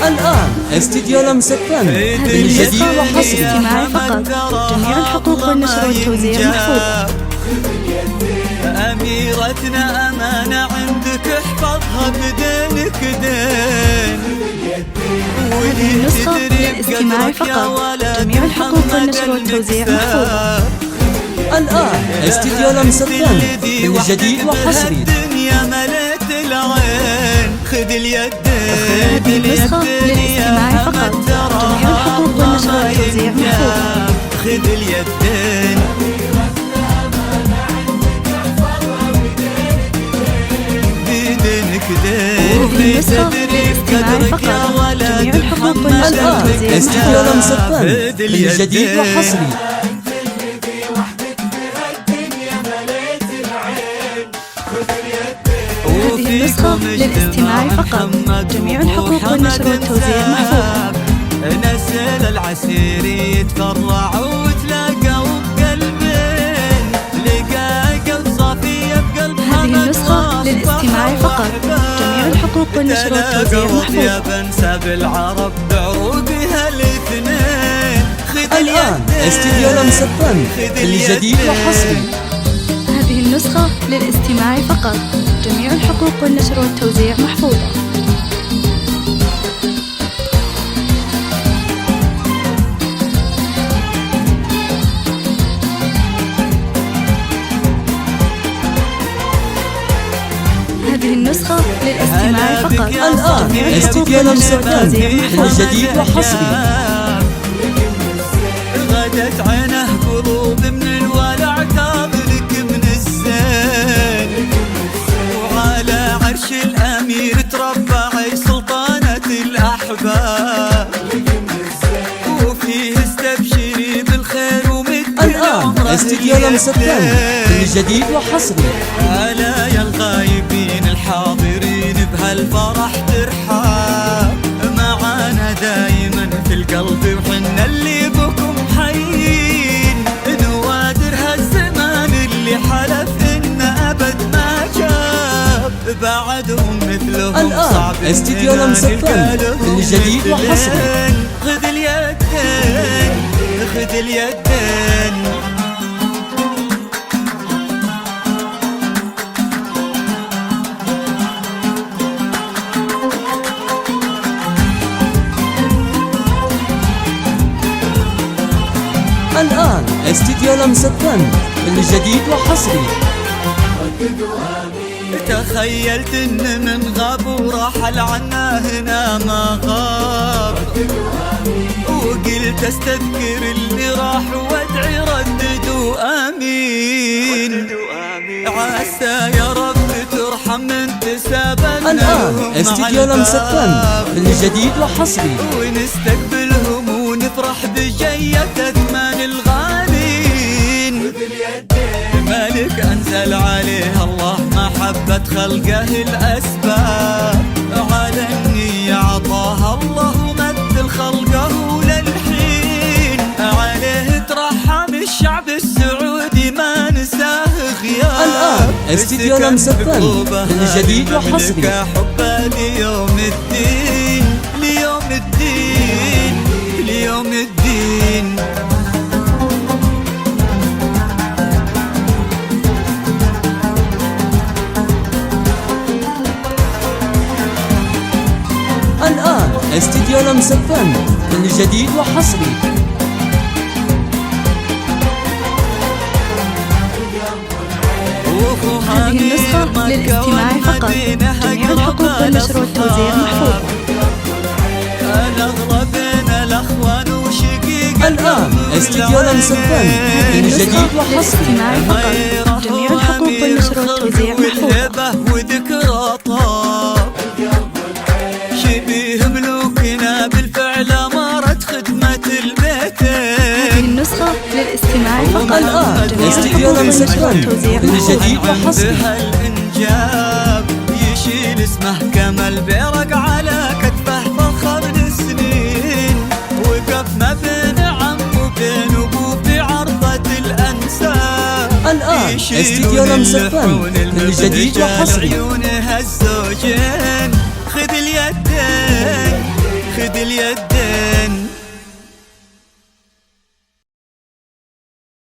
الآن استديو لمس الفن هذه جديد وحصري. اجتماعي فقط. جميع الحقوق والنشر والتوزيع محفوظة. أميرتنا أمانة عندك احفظها بدينك دين. هذه النسخة للاستماع فقط. جميع الحقوق والنشر والتوزيع محفوظة. الآن استديو لمس الفن جديد وحصري. الدنيا مليت العين خذ اليدين. هذه النسخة للاستماع فقط. جميع الحقوق والنشر والتوزيع محفوظة. خذ اليدين. هذه النسخة للاستماع فقط. جميع الحقوق والنشر والتوزيع استديو محفوظة. لمس الفن جديد وحصري. هذه النسخة للاستماع فقط. جميع الحقوق والنشر والتوزيع محفوظة. نسل العسير يتفرع وتلاقوا بقلبين. لقى قلب صافية بقلب هذه النسخة للاستماع فقط. جميع الحقوق والنشر والتوزيع محفوظة. بنسى بالعرب بعروقها الاثنين. الآن استديو لمس الفن جديد وحصري. هذه النسخة للاستماع فقط. جميع الحقوق والنشر والتوزيع محفوظة. هذه النسخة للاستماع فقط. الآن استديو لمس الفن جديد وحصري. غدت عينه قلوب من الولع تابلك من الزين. وعلى عرش الأمير تربع سلطانة الأحباب. وفيه استبشري بالخير ومد الآن استديو لمس الفن جديد وحصري. ألا يا الغايبين الحاضرين بهالفرح ترحاب. معانا دايما في القلب وحنا اللي بكم حيين. نوادر هالزمان اللي حلف إن أبد ما جاب. بعدهم مثلهم صعب. الآن استديو لمس الفن جديد وحصري. خذ اليدين خذ اليدين. الآن استديو لمس الفن جديد وحصري. تخيلت ان من غاب ورحل عنا هنا ما غاب. وقلت استذكر اللي راح وادعي رددوا امين. عسى يا رب ترحم من تسابنا. الآن استديو لمس الفن جديد وحصري. ونستقبلهم ونفرح بجية أثمان الغالين. مالك أنزل عليه الله محبة خلقه الأسباب. على النية عطاها الله ومثل خلقه للحين. عليه ترحم الشعب السعودي ما نساه غياب. الآن استديو لمس الفن جديد وحصري. حبه ليوم الدين ليوم الدين ليوم الدين. الآن استديو لمس الفن جديد وحصري. هذه النسخة للاستماع فقط. جميع الحقوق والنشر والتوزيع محفوظة. الآن استديو لمس الفن جديد وحصري. للاستماع فقط. جميع الحقوق والنشر والتوزيع محفوظة. وذكرى طاب. شبيه ملوكنا بالفعل أمارة خدمة البيتين. هذه النسخة للاستماع فقط. الآن جميع استديو الحقوق لمس والنشر الفن والتوزيع جديد محفوظة. وحصري. الإنجاب يشيل اسمه كما البرق على كتفه فخر السنين. وقف ما بين عم وبين أبوه في عرضة الأنساب. الآن استديو لمس الفن جديد وحصري. عيونها الزوجين. خذ اليدين خذ اليدين